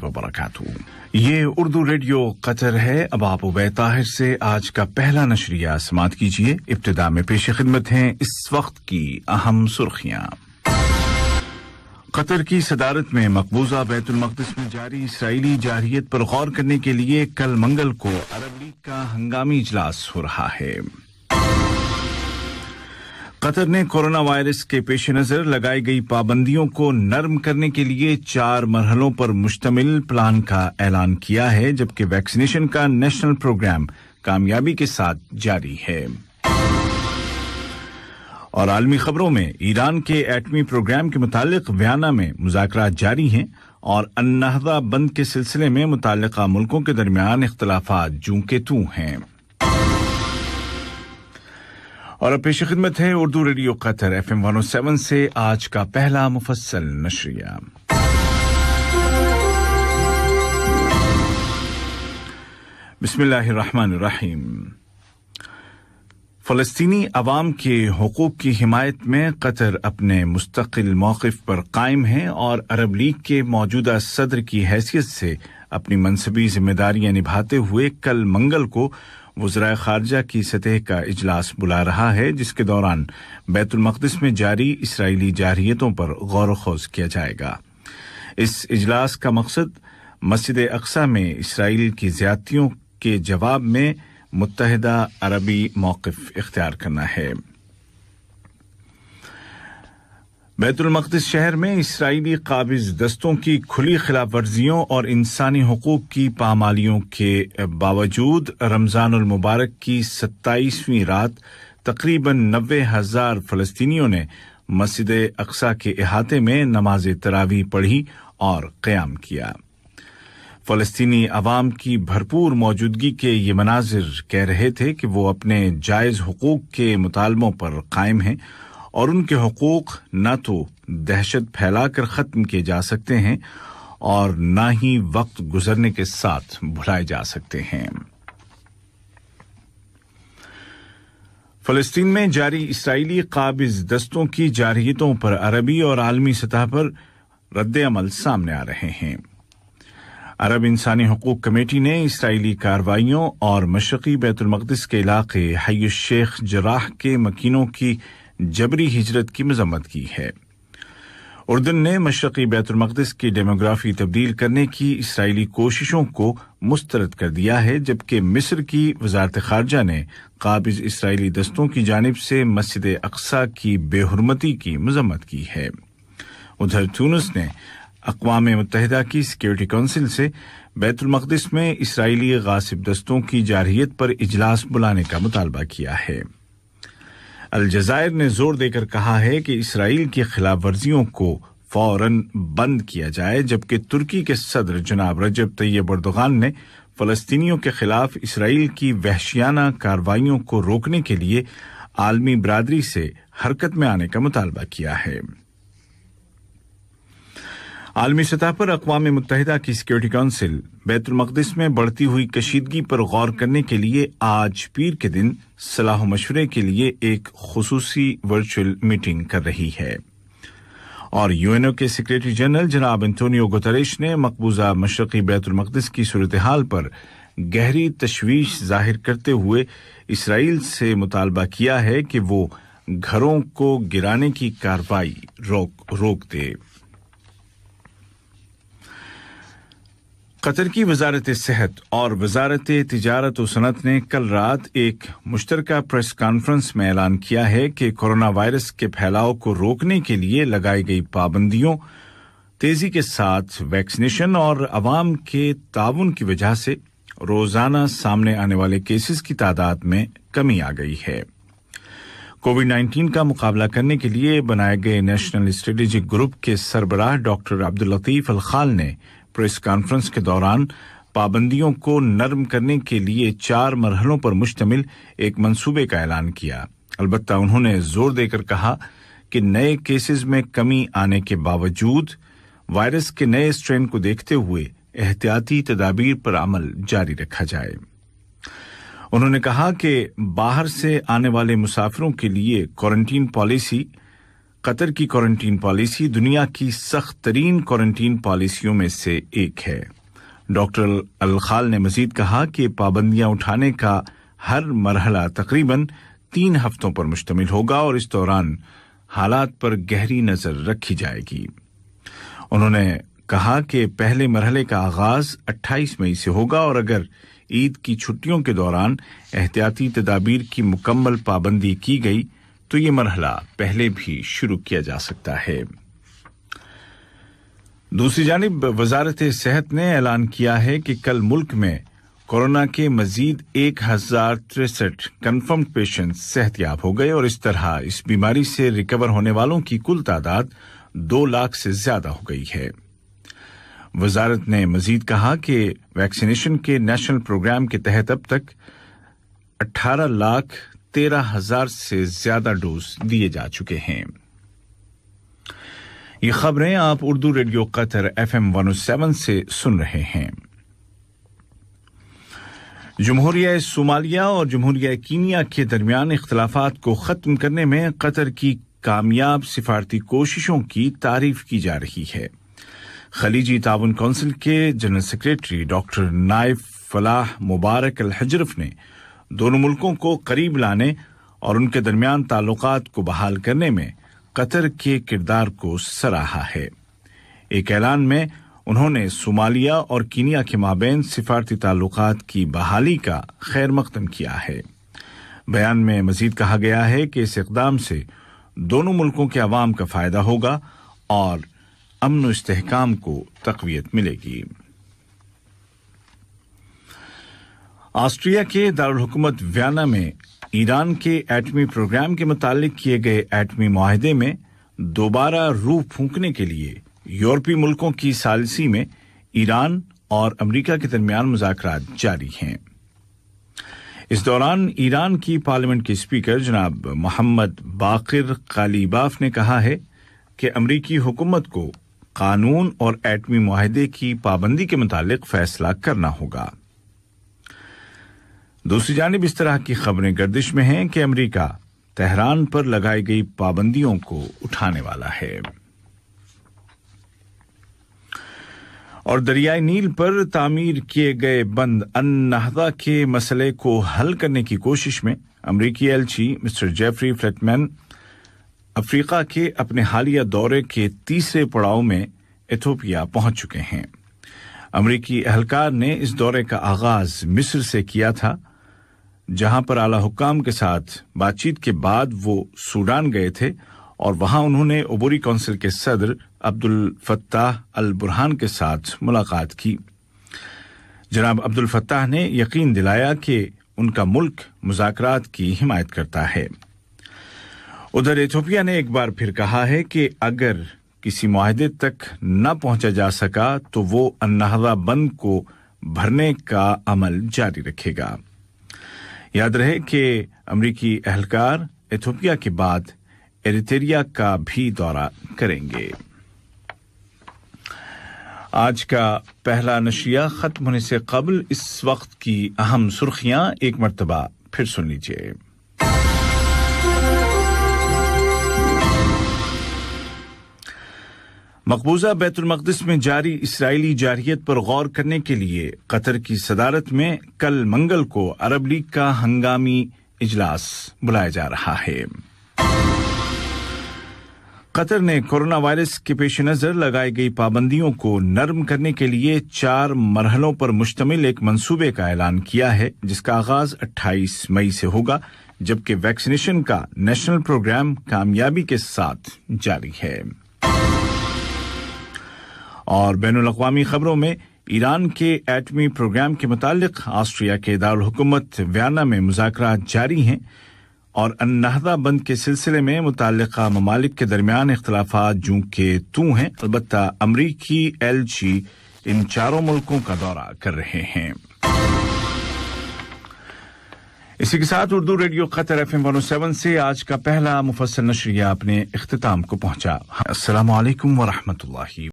व बरकातहू। ये Urdu radio Qatar है। अब आप उबैद ताहिर से आज का पहला नशरिया समात कीजिए। इब्तिदा में पेश खिदमत हैं इस वक्त की अहम सुर्खियां। कतर की सदारत में मकबूजा बैतुल मक़दिस में जारी इसराइली जारहियत पर गौर करने के लिए कल मंगल को अरब लीग का हंगामी इजलास हो रहा है। कतर ने कोरोना वायरस के पेश नजर लगाई गई पाबंदियों को नरम करने के लिए 4 मरहलों पर मुश्तमिल प्लान का ऐलान किया है, जबकि वैक्सीनेशन का नेशनल प्रोग्राम कामयाबी के साथ जारी है। और आलमी खबरों में ईरान के एटमी प्रोग्राम के मुतालिक वियना में मुज़ाकरात जारी हैं और अन्नहदा बंद के सिलसिले में मुताल्लिका मुल्कों के दरमियान इख्तिलाफात जूं के तूं हैं। और अब पेश खिदमत है उर्दू रेडियो कतर FM 107 से आज का पहला मुफस्सल नशरिया। बिस्मिल्लाहिर्रहमानिर्रहीम। फ़लस्तीनी अवाम के हुकूक की हिमायत में कतर अपने मुस्तकिल मौक़िफ़ पर कायम है और अरब लीग के मौजूदा सदर की हैसियत से अपनी मनसबी जिम्मेदारियां निभाते हुए कल मंगल को वज़राए ख़ारजा की सतह का इजलास बुला रहा है, जिसके दौरान बैतुल मक़दिस में जारी इसराइली जारहियतों पर गौर ख़ौज़ किया जाएगा। इस इजलास का मकसद मस्जिद अक़सा में इसराइल की ज़्यादतियों के जवाब में मुत्तहिदा अरबी मौक़िफ़ इख्तियार करना है। बैतुल मक़दिस शहर में इसराइली काबिज़ दस्तों की खुली खिलाफ वर्जियों और इंसानी हुकूक की पामालियों के बावजूद रमज़ानुल मुबारक की 27वीं रात तकरीबन 90,000 फ़लस्तीनियों ने मस्जिद अक़सा के इहाते में नमाज तरावी पढ़ी और क़याम किया। फ़लस्तीनी अवाम की भरपूर मौजूदगी के ये मनाजिर कह रहे थे कि वो अपने जायज़ हुकूक के मुतालबों पर कायम हैं और उनके हुकूक न तो दहशत फैलाकर ख़त्म किए जा सकते हैं और न ही वक्त गुजरने के साथ भुलाए जा सकते हैं। फ़लस्तीन में जारी इसराइली काबिज़ दस्तों की जारहियतों पर अरबी और आलमी सतह पर रद्द अमल सामने आ रहे हैं। अरब इंसानी हुकूक कमेटी ने इसराइली कार्रवाइयों और मशरक़ी बैतुल मक़दिस के इलाके हय शेख जराह के मकीनों की जबरी हिजरत की मज़म्मत की है। उर्दन ने मशरक़ी बैतुल मक़दिस की डेमोग्राफी तब्दील करने की इसराइली कोशिशों को मुस्तरद कर दिया है, जबकि मिस्र की वज़ारत ख़ारजा ने काबिज़ इसराइली दस्तों की जानिब से मस्जिद अक़सा की बेहुरमती की मज़म्मत की है। उधर तुनिस ने अक़वाम मुत्तहिदा की सिक्योरिटी काउंसिल से बैतुल मक़दिस में इसराइली गासिब दस्तों की जारहियत पर इजलास बुलाने का मुतालबा किया है। अलजज़ायर ने जोर देकर कहा है कि इसराइल की खिलाफ वर्जियों को फौरन बंद किया जाए, जबकि तुर्की के सदर जनाब रजब तैयब एर्दोगान ने फ़लस्तीनियों के खिलाफ इसराइल की वहशियाना कार्रवाइयों को रोकने के लिए आलमी बरादरी से हरकत में आने का मुतालबा किया है। आलमी सतह पर अक़वाम मुत्तहिदा की सिक्योरिटी काउंसिल बैतुल मक़दिस में बढ़ती हुई कशीदगी पर गौर करने के लिए आज पीर के दिन सलाह मशवरे के लिए एक खुसूसी वर्चुअल मीटिंग कर रही है। और यूएनओ के सेक्रेटरी जनरल जनाब एंटोनियो गुतरेश ने मकबूजा मशरक़ी बैतुल मक़दिस की सूरत हाल पर गहरी तशवीश जाहिर करते हुए इसराइल से मुतालबा किया है कि वो घरों को गिराने की कार्रवाई रोक दे। कतर की वज़ारत सेहत और वज़ारत तिजारत व सनत ने कल रात एक मुश्तरका प्रेस कॉन्फ्रेंस में ऐलान किया है कि कोरोना वायरस के फैलाव को रोकने के लिए लगाई गई पाबंदियों, तेजी के साथ वैक्सीनेशन और अवाम के ताउन की वजह से रोजाना सामने आने वाले केसेस की तादाद में कमी आ गई है। कोविड-19 का मुकाबला करने के लिए बनाए गए नेशनल स्ट्रेटेजिक ग्रुप के सरबराह डॉक्टर अब्दुल लतीफ अल खाल ने प्रेस कॉन्फ्रेंस के दौरान पाबंदियों को नरम करने के लिए 4 मरहलों पर मुश्तमिल एक मंसूबे का ऐलान किया। अलबत्ता उन्होंने जोर देकर कहा कि नए केसेस में कमी आने के बावजूद वायरस के नए स्ट्रेन को देखते हुए एहतियाती तदाबीर पर अमल जारी रखा जाए। उन्होंने कहा कि बाहर से आने वाले मुसाफिरों के लिए क्वारंटीन पॉलिसी قطر کی کوارنٹین پالیسی دنیا کی سخت ترین کوارنٹین پالیسیوں میں سے ایک ہے۔ ڈاکٹر الخال نے مزید کہا کہ پابندیاں اٹھانے کا ہر مرحلہ تقریباً 3 ہفتوں پر مشتمل ہوگا اور اس دوران حالات پر گہری نظر رکھی جائے گی۔ انہوں نے کہا کہ پہلے مرحلے کا آغاز 28 مئی سے ہوگا اور اگر عید کی چھٹیوں کے دوران احتیاطی تدابیر کی مکمل پابندی کی گئی تو یہ مرحلہ پہلے بھی شروع کیا جا سکتا ہے۔ دوسری جانب وزارت صحت نے اعلان کیا ہے کہ کل ملک میں کورونا کے مزید 1063 کنفرمڈ پیشنٹ صحت یاب ہو گئے اور اس طرح اس بیماری سے ریکور ہونے والوں کی کل تعداد 2 لاکھ سے زیادہ ہو گئی ہے۔ وزارت نے مزید کہا کہ ویکسینیشن کے نیشنل پروگرام کے تحت اب تک 18,13,000 سے زیادہ ڈوز دیے جا چکے ہیں۔ یہ خبریں آپ اردو ریڈیو قطر FM 107 سے سن رہے ہیں۔ جمہوریہ صومالیہ اور جمہوریہ کینیا کے درمیان اختلافات کو ختم کرنے میں قطر کی کامیاب سفارتی کوششوں کی تعریف کی جا رہی ہے۔ خلیجی تعاون کونسل کے جنرل سیکریٹری ڈاکٹر نائف فلاح مبارک الحجرف نے دونوں ملکوں کو قریب لانے اور ان کے درمیان تعلقات کو بحال کرنے میں قطر کے کردار کو سراہا ہے۔ ایک اعلان میں انہوں نے صومالیہ اور کینیا کے مابین سفارتی تعلقات کی بحالی کا خیر مقدم کیا ہے۔ بیان میں مزید کہا گیا ہے کہ اس اقدام سے دونوں ملکوں کے عوام کا فائدہ ہوگا اور امن و استحکام کو تقویت ملے گی۔ آسٹریا کے دارالحکومت ویانا میں ایران کے ایٹمی پروگرام کے متعلق کیے گئے ایٹمی معاہدے میں دوبارہ روح پھونکنے کے لیے یورپی ملکوں کی ثالثی میں ایران اور امریکہ کے درمیان مذاکرات جاری ہیں۔ اس دوران ایران کی پارلیمنٹ کے اسپیکر جناب محمد باقر قالیباف نے کہا ہے کہ امریکی حکومت کو قانون اور ایٹمی معاہدے کی پابندی کے متعلق فیصلہ کرنا ہوگا۔ دوسری جانب اس طرح کی خبریں گردش میں ہیں کہ امریکہ تہران پر لگائی گئی پابندیوں کو اٹھانے والا ہے۔ اور دریائے نیل پر تعمیر کیے گئے بند النہضہ کے مسئلے کو حل کرنے کی کوشش میں امریکی ایلچی مسٹر جیفری فلیٹمین افریقہ کے اپنے حالیہ دورے کے تیسرے پڑاؤ میں ایتھوپیا پہنچ چکے ہیں۔ امریکی اہلکار نے اس دورے کا آغاز مصر سے کیا تھا، جہاں پر اعلی حکام کے ساتھ بات چیت کے بعد وہ سوڈان گئے تھے اور وہاں انہوں نے عبوری کونسل کے صدر عبد الفتاح البرہان کے ساتھ ملاقات کی۔ جناب عبد الفتاح نے یقین دلایا کہ ان کا ملک مذاکرات کی حمایت کرتا ہے۔ ادھر ایتھوپیا نے ایک بار پھر کہا ہے کہ اگر کسی معاہدے تک نہ پہنچا جا سکا تو وہ النہضہ بند کو بھرنے کا عمل جاری رکھے گا۔ یاد رہے کہ امریکی اہلکار ایتھوپیا کے بعد ایریٹریا کا بھی دورہ کریں گے۔ آج کا پہلا نشریہ ختم ہونے سے قبل اس وقت کی اہم سرخیاں ایک مرتبہ پھر سن لیجیے۔ مقبوضہ بیت المقدس میں جاری اسرائیلی جارحیت پر غور کرنے کے لیے قطر کی صدارت میں کل منگل کو عرب لیگ کا ہنگامی اجلاس بلایا جا رہا ہے۔ قطر نے کورونا وائرس کے پیش نظر لگائی گئی پابندیوں کو نرم کرنے کے لیے 4 مرحلوں پر مشتمل ایک منصوبے کا اعلان کیا ہے، جس کا آغاز 28 مئی سے ہوگا، جبکہ ویکسینیشن کا نیشنل پروگرام کامیابی کے ساتھ جاری ہے۔ اور بین الاقوامی خبروں میں ایران کے ایٹمی پروگرام کے متعلق آسٹریا کے دارالحکومت ویانا میں مذاکرات جاری ہیں اور النہضہ بند کے سلسلے میں متعلقہ ممالک کے درمیان اختلافات جوں کے توں ہیں۔ البتہ امریکی ایلچی ان 4 ملکوں کا دورہ کر رہے ہیں۔ اسی کے ساتھ اردو ریڈیو قطر FM 107 سے آج کا پہلا مفصل نشریہ اپنے اختتام کو پہنچا۔ السلام علیکم ورحمۃ اللہ۔